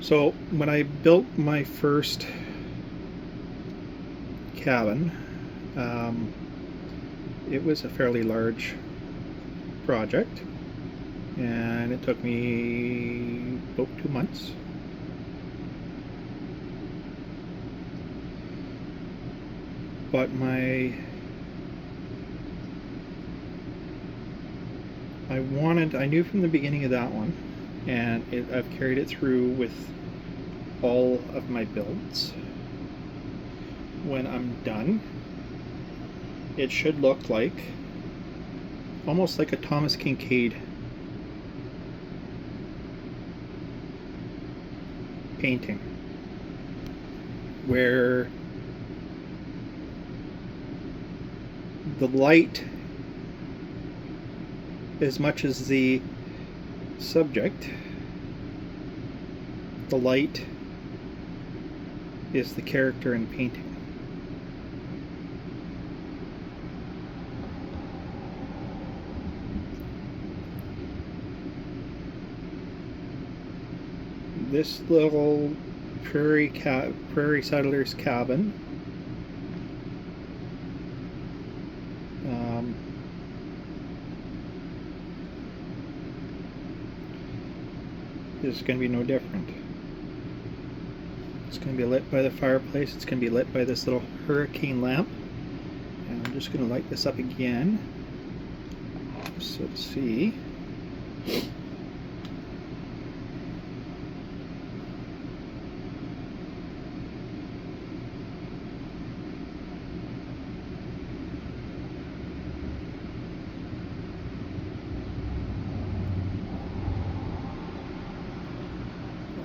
So when I built my first cabin, it was a fairly large project, and it took me about 2 months. But I knew from the beginning of that one, and I've carried it through with all of my builds. When I'm done, it should look like almost like a Thomas Kincaid painting, where the light, as much as the subject, the light is the character in painting. This little prairie settler's cabin is going to be no different. It's going to be lit by the fireplace. It's going to be lit by this little hurricane lamp. And I'm just going to light this up again. So let's see.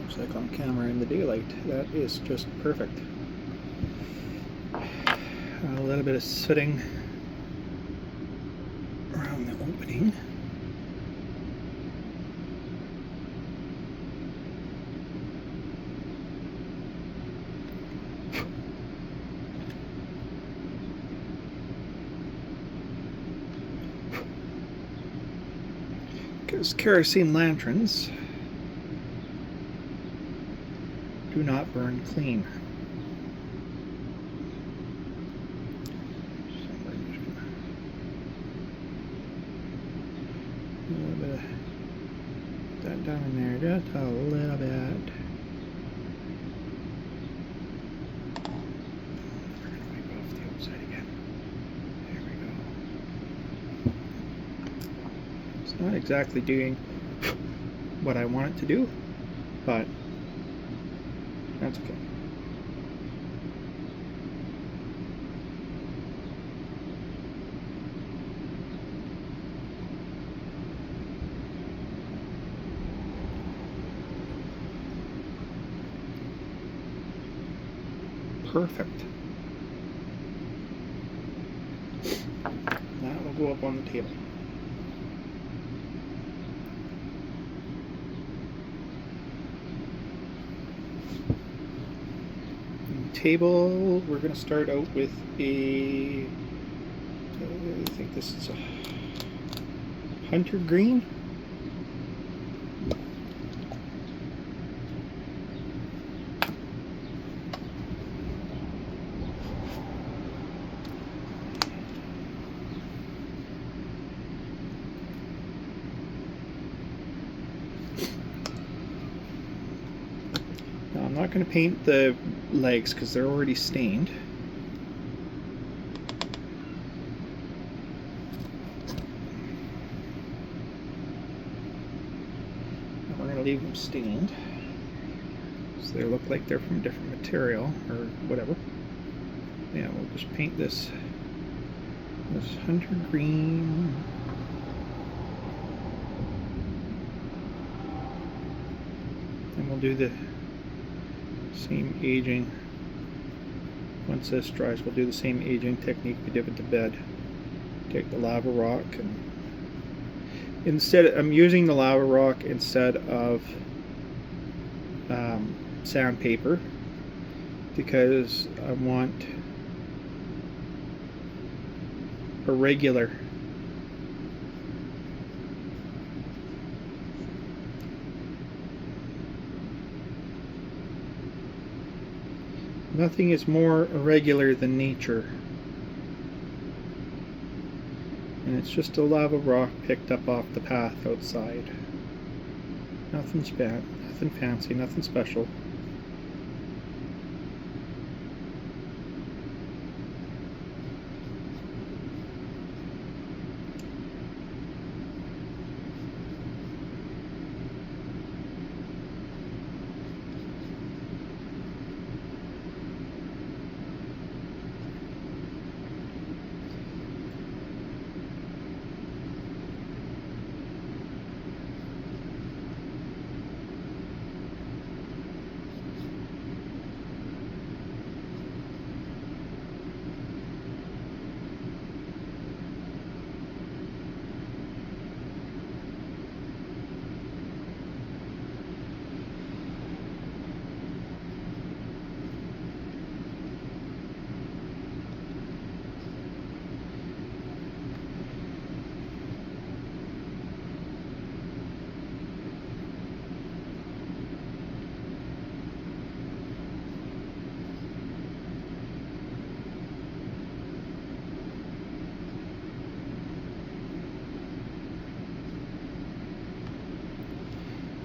Looks like on camera in the daylight. That is just perfect. A little bit of sooting around the opening. Because kerosene lanterns do not burn clean. So we're just gonna a little bit of that down in there, just a little bit. We're gonna wipe off the outside again. There we go. It's not exactly doing what I want it to do, but that's okay. Perfect. That will go up on the table. Table, we're going to start out with I think this is a hunter green. Now, I'm not going to paint the legs because they're already stained. And we're going to leave them stained so they look like they're from a different material or whatever. Yeah, we'll just paint this hunter green. And we'll do the same aging. Once this dries, we'll do the same aging technique we did with the bed. Take the lava rock, and I'm using the lava rock instead of sandpaper because I want a regular Nothing is more irregular than nature. And it's just a lava rock picked up off the path outside. Nothing fancy, nothing special.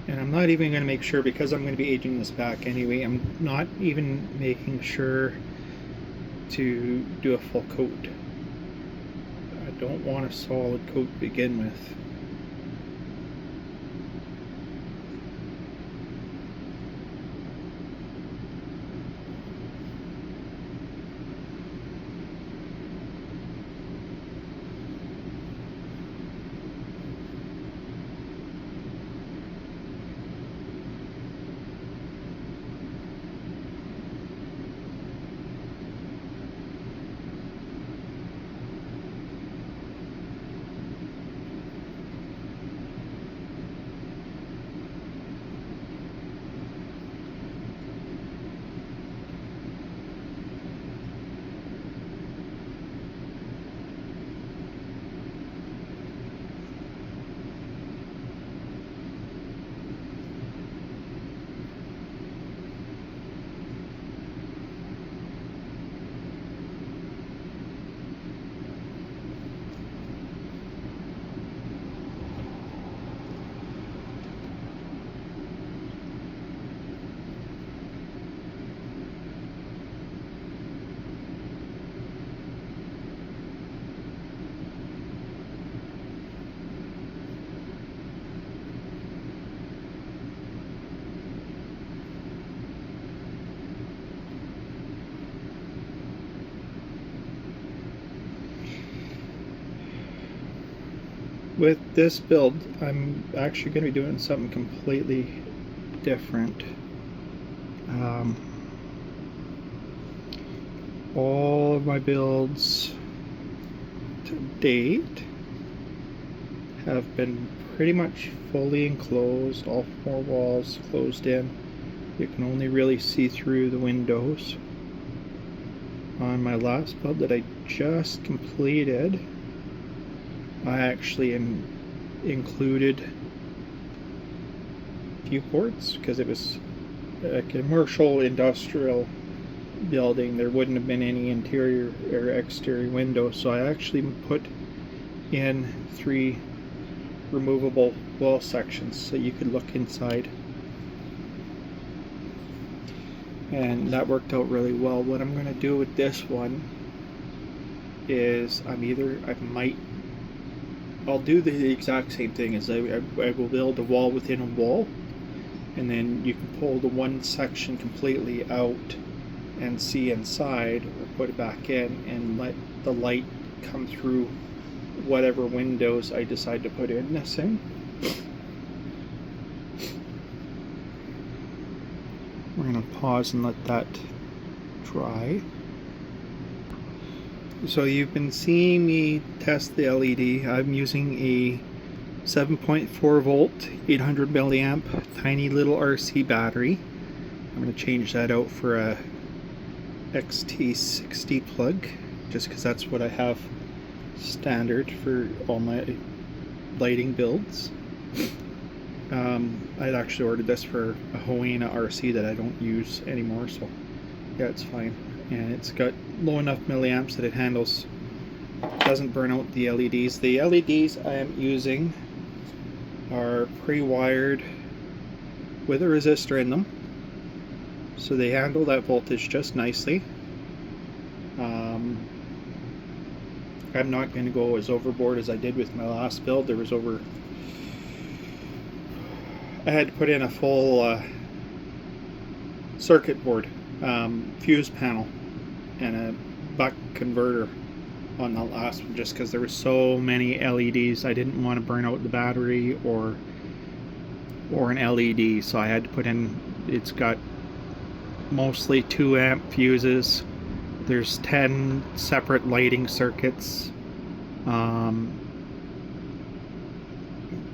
And I'm not even going to make sure, because I'm going to be aging this back anyway, I'm not even making sure to do a full coat. I don't want a solid coat to begin with. With this build, I'm actually going to be doing something completely different. All of my builds to date have been pretty much fully enclosed, all four walls closed in. You can only really see through the windows. On my last build that I just completed, I actually included viewports because it was a commercial industrial building. There wouldn't have been any interior or exterior windows, so I actually put in 3 removable wall sections so you could look inside, and that worked out really well. What I'm going to do with this one is I'll do the exact same thing as I will build a wall within a wall, and then you can pull the one section completely out and see inside, or put it back in and let the light come through whatever windows I decide to put in this in. We're going to pause and let that dry. So you've been seeing me test the LED. I'm using a 7.4 volt 800 milliamp tiny little RC battery. I'm going to change that out for a XT60 plug, just because that's what I have standard for all my lighting builds. I'd actually ordered this for a Hoena RC that I don't use anymore, so Yeah, it's fine. And it's got low enough milliamps that it handles, doesn't burn out the LEDs. The LEDs I am using are pre-wired with a resistor in them, so they handle that voltage just nicely. I'm not going to go as overboard as I did with my last build. There was I had to put in a full circuit board, fuse panel, and a buck converter on the last one, just because there were so many LEDs. I didn't want to burn out the battery or an LED, so I had to put in, it's got mostly 2 amp fuses. There's 10 separate lighting circuits.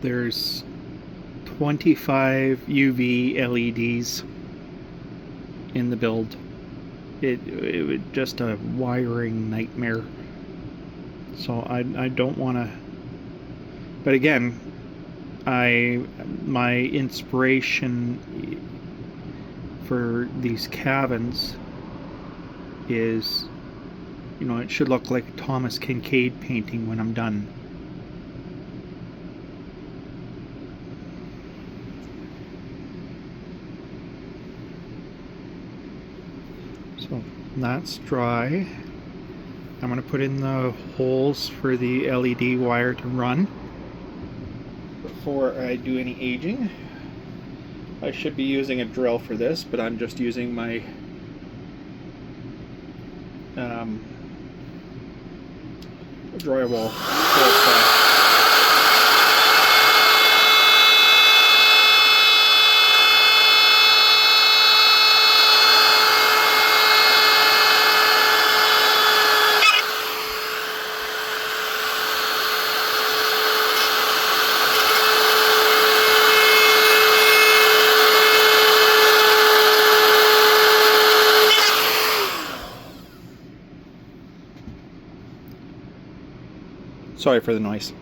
There's 25 UV LEDs in the build. It was just a wiring nightmare. So I don't want to. But again, my inspiration for these cabins is, you know, it should look like a Thomas Kincaid painting when I'm done. So that's dry. I'm going to put in the holes for the LED wire to run before I do any aging. I should be using a drill for this, but I'm just using my drywall. Sorry for the noise.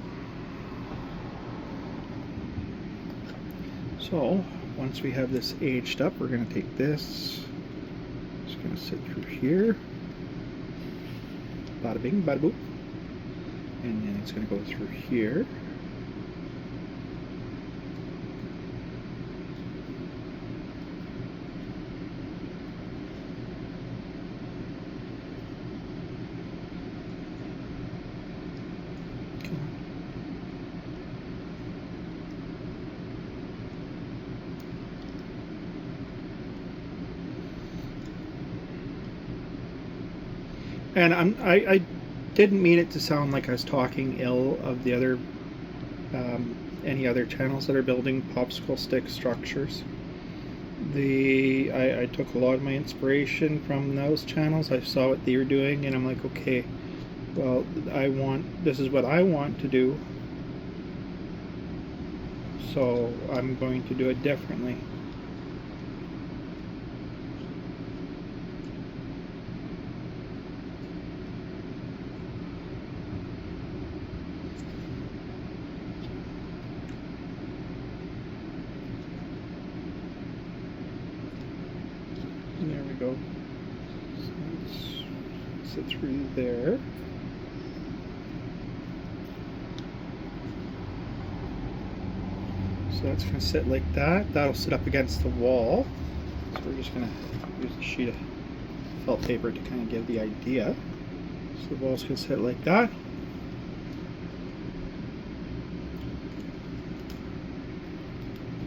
So once we have this aged up, we're going to take this, it's going to sit through here, bada bing, bada boop, and then it's going to go through here. And I didn't mean it to sound like I was talking ill of the other, any other channels that are building popsicle stick structures. I took a lot of my inspiration from those channels. I saw what they were doing, and I'm like, okay, well, this is what I want to do, so I'm going to do it differently. There we go. So let's sit through there. So that's going to sit like that. That'll sit up against the wall. So we're just going to use a sheet of felt paper to kind of give the idea. So the wall's going to sit like that.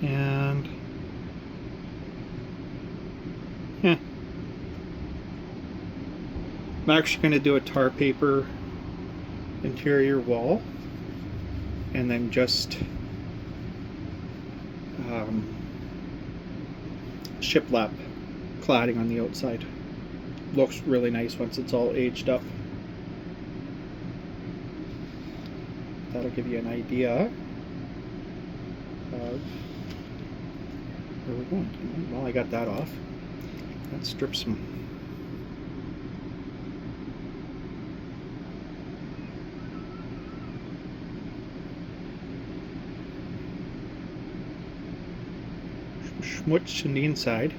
And yeah, I'm actually going to do a tar paper interior wall, and then just shiplap cladding on the outside. Looks really nice once it's all aged up. That'll give you an idea of where we're going. Well, I got that off. Let's strip some schmutz on the inside.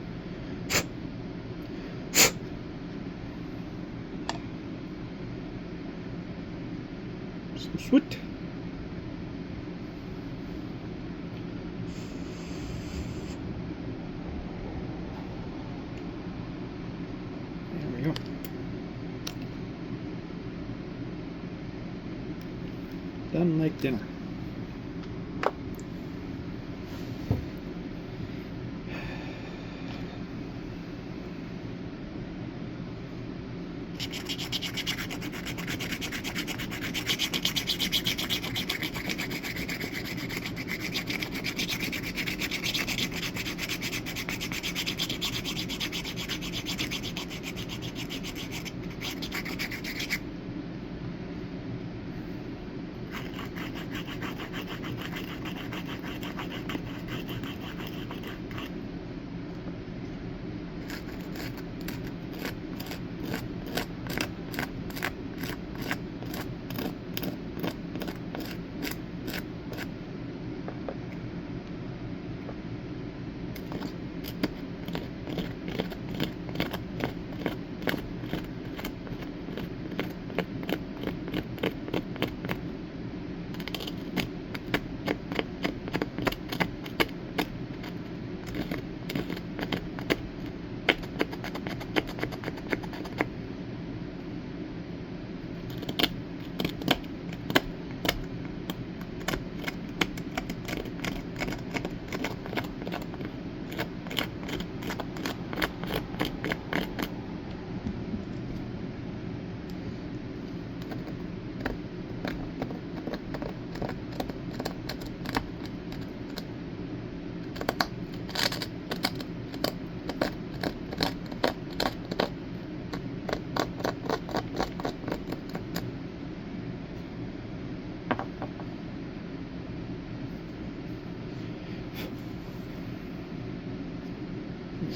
Sweet. There we go. Done like dinner.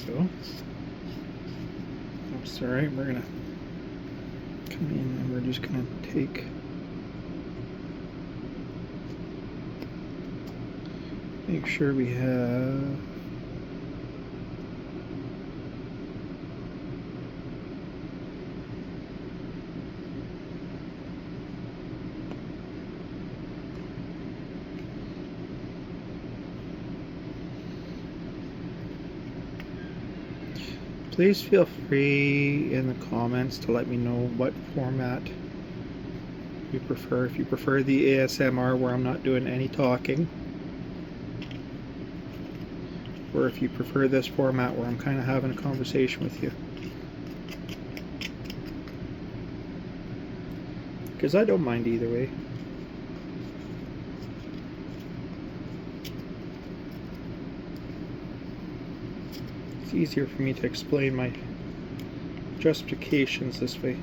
So that's all right. We're gonna come in and we're just gonna make sure we have please feel free in the comments to let me know what format you prefer. If you prefer the ASMR where I'm not doing any talking, or if you prefer this format where I'm kind of having a conversation with you. Because I don't mind either way. It's easier for me to explain my justifications this way.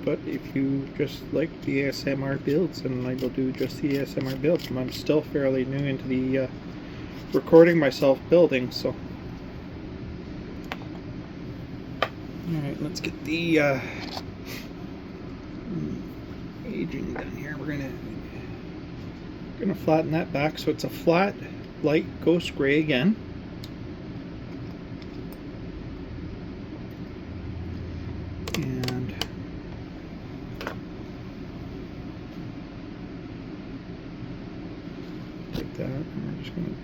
But if you just like the ASMR builds, then I will do just the ASMR builds. And I'm still fairly new into the recording myself building, so. Alright, let's get the aging done here. We're gonna flatten that back so it's a flat, light ghost gray again. And like that, and we're just gonna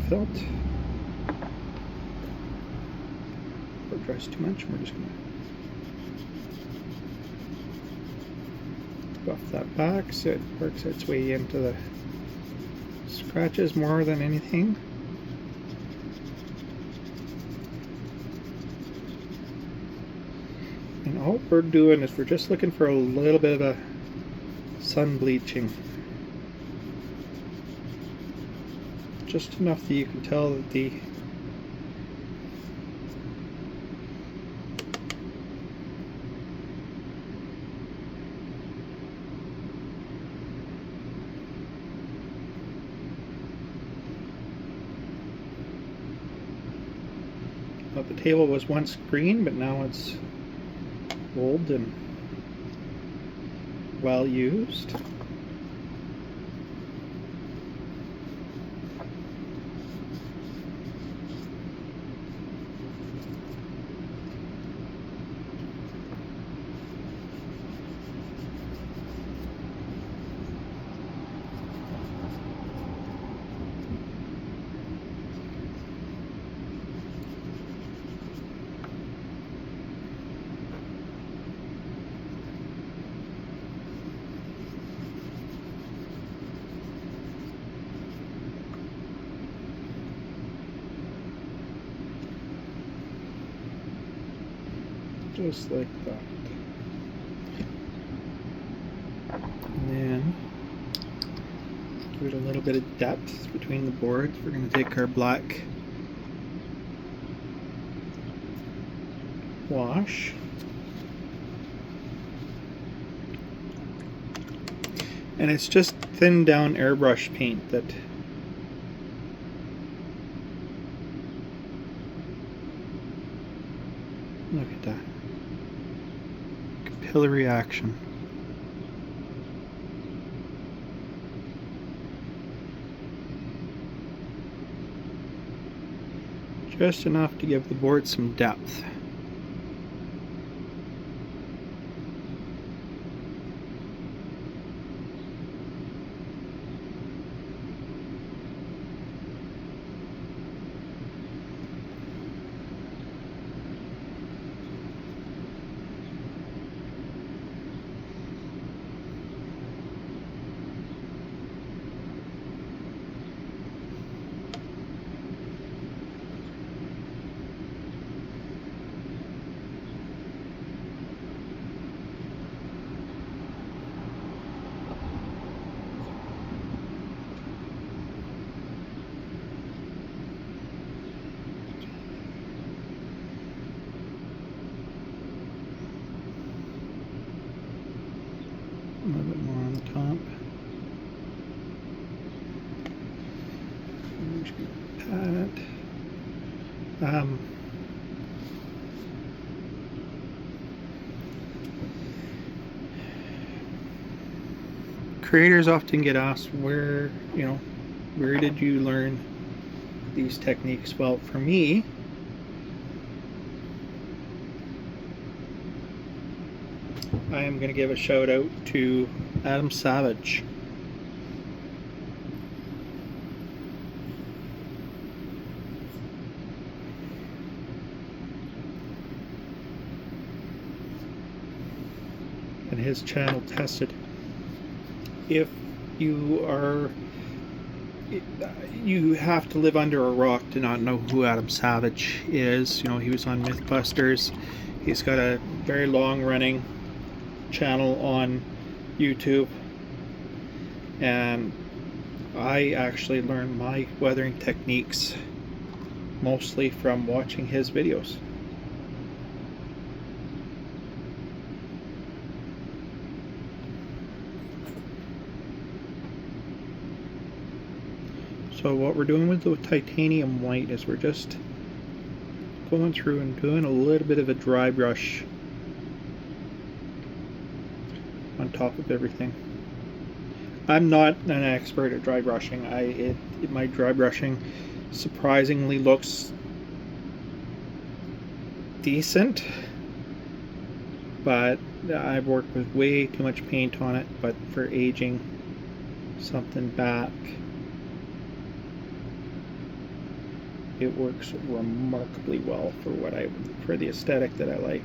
felt. If it dries too much, we're just going to buff that back so it works its way into the scratches more than anything. And all we're doing is we're just looking for a little bit of a sun bleaching. Just enough that you can tell that The table was once green, but now it's old and well used. Just like that. And then give it a little bit of depth between the boards. We're going to take our black wash and it's just thinned down airbrush paint that look at that. Capillary action. Just enough to give the board some depth. A little bit more on the top. I'm just going to pat it. Creators often get asked where did you learn these techniques? Well, for me, I am going to give a shout out to Adam Savage. And his channel Tested. If you have to live under a rock to not know who Adam Savage is. He was on Mythbusters. He's got a very long running channel on YouTube, and I actually learned my weathering techniques mostly from watching his videos. So what we're doing with the titanium white is we're just going through and doing a little bit of a dry brush on top of everything. I'm not an expert at dry brushing. My dry brushing surprisingly looks decent, but I've worked with way too much paint on it. But for aging something back, it works remarkably well for the aesthetic that I like.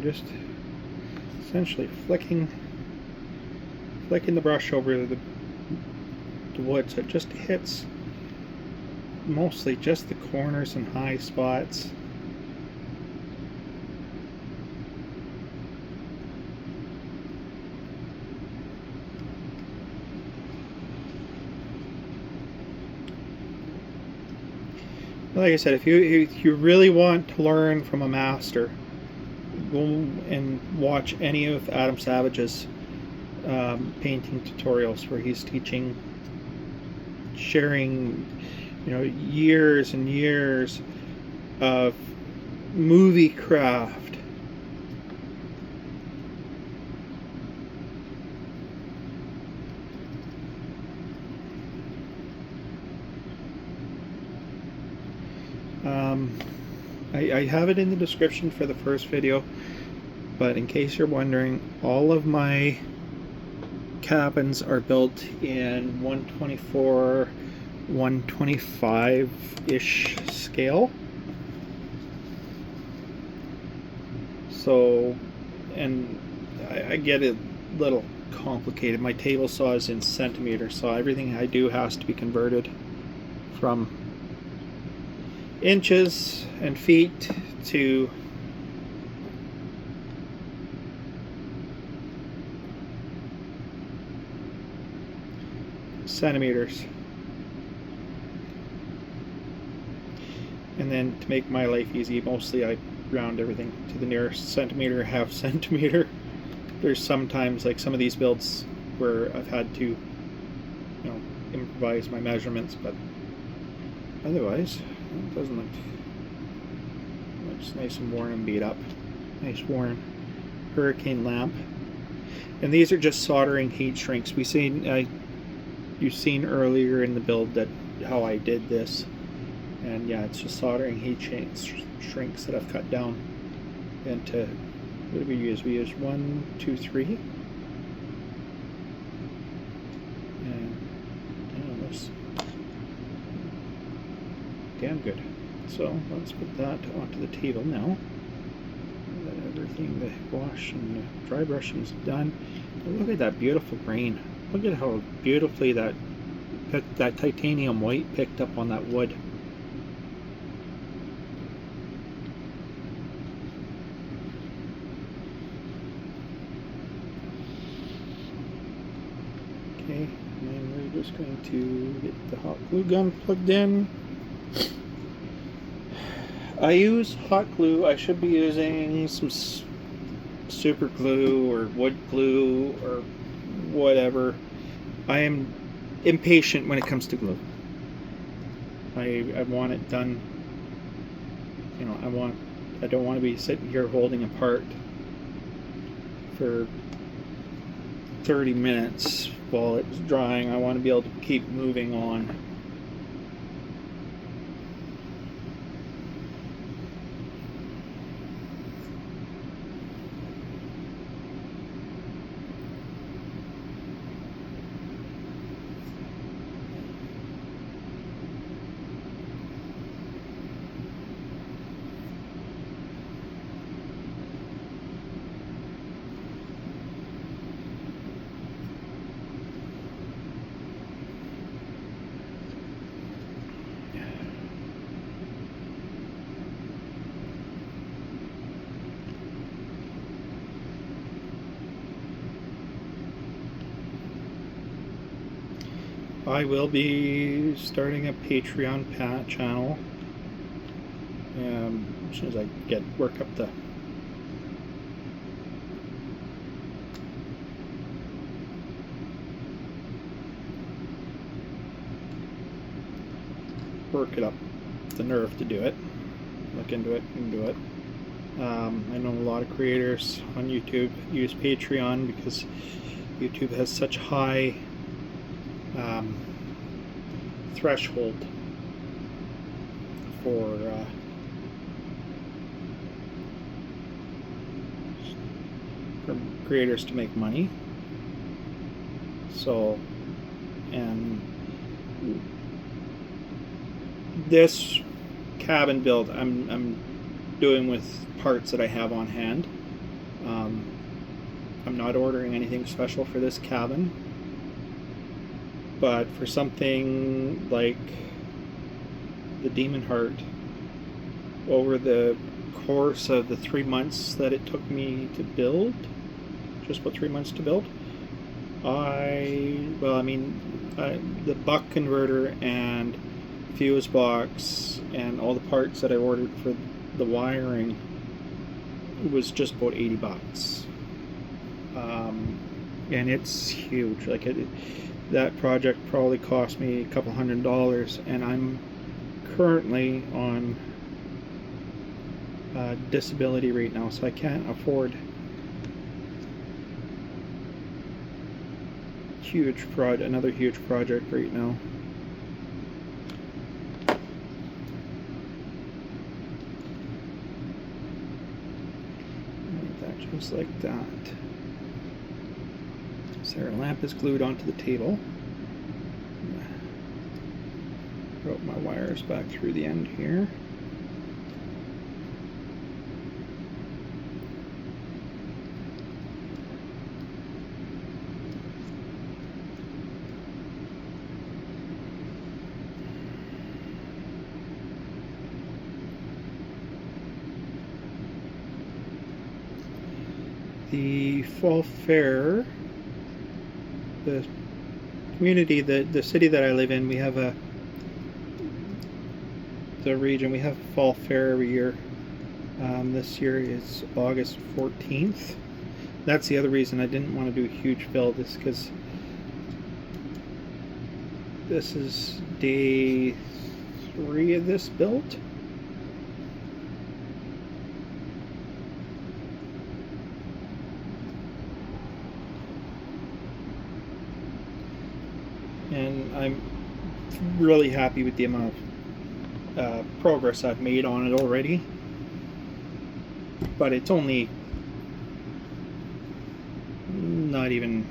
Just essentially flicking flicking the brush over the wood so it just hits mostly just the corners and high spots. Like I said, if you really want to learn from a master, go and watch any of Adam Savage's painting tutorials where he's teaching, sharing, years and years of movie craft. I have it in the description for the first video, but in case you're wondering, all of my cabins are built in 124, 125-ish scale. So, and I get it a little complicated. My table saw is in centimeters, so everything I do has to be converted from inches and feet to centimeters. And then to make my life easy, mostly I round everything to the nearest centimeter, half centimeter. There's sometimes, like some of these builds, where I've had to, improvise my measurements, but otherwise, it doesn't look. Looks nice and worn and beat up. Nice worn hurricane lamp. And these are just soldering heat shrinks. You've seen earlier in the build that how I did this, and yeah, it's just soldering heat shrinks that I've cut down into. What did we use? We used 1, 2, 3, and yeah, looks damn good. So let's put that onto the table now. Everything, the wash and the dry brushing is done. And look at that beautiful grain. Look at how beautifully that titanium white picked up on that wood. Okay, and then we're just going to get the hot glue gun plugged in. I use hot glue. I should be using some super glue or wood glue or whatever. I am impatient when it comes to glue. I want it done. I don't want to be sitting here holding a part for 30 minutes while it's drying. I want to be able to keep moving on. I will be starting a Patreon channel as soon as I work up the nerve to do it. Look into it and do it. I know a lot of creators on YouTube use Patreon because YouTube has such high threshold for creators to make money. So, and this cabin build I'm doing with parts that I have on hand. I'm not ordering anything special for this cabin, but for something like the Demon Heart, over the course of the 3 months that it took me to build, just about 3 months to build, the buck converter and fuse box and all the parts that I ordered for the wiring was just about $80. And it's huge. Like that project probably cost me a couple $100, and I'm currently on disability right now, so I can't afford another huge project right now. That just like that. So our lamp is glued onto the table. Route my wires back through the end here. The fall fair, the community, the city that I live in, we have the region, we have fall fair every year. This year is August 14th. That's the other reason I didn't want to do a huge build, is because this is day 3 of this build. And I'm really happy with the amount of progress I've made on it already. But it's only not even,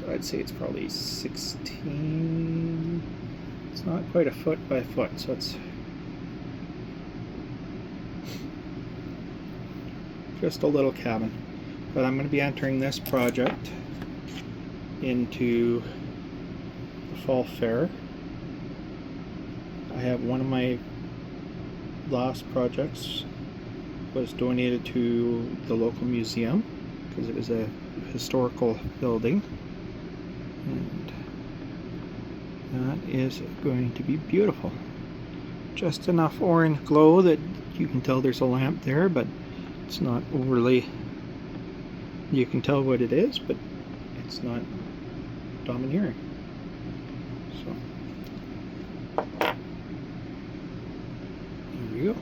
I'd say it's probably 16, it's not quite a foot by a foot, so it's just a little cabin. But I'm going to be entering this project into the fall fair. I have one of my last projects was donated to the local museum because it was a historical building, and that is going to be beautiful. Just enough orange glow that you can tell there's a lamp there, but it's not overly, you can tell what it is, but it's not domineering. So here we go.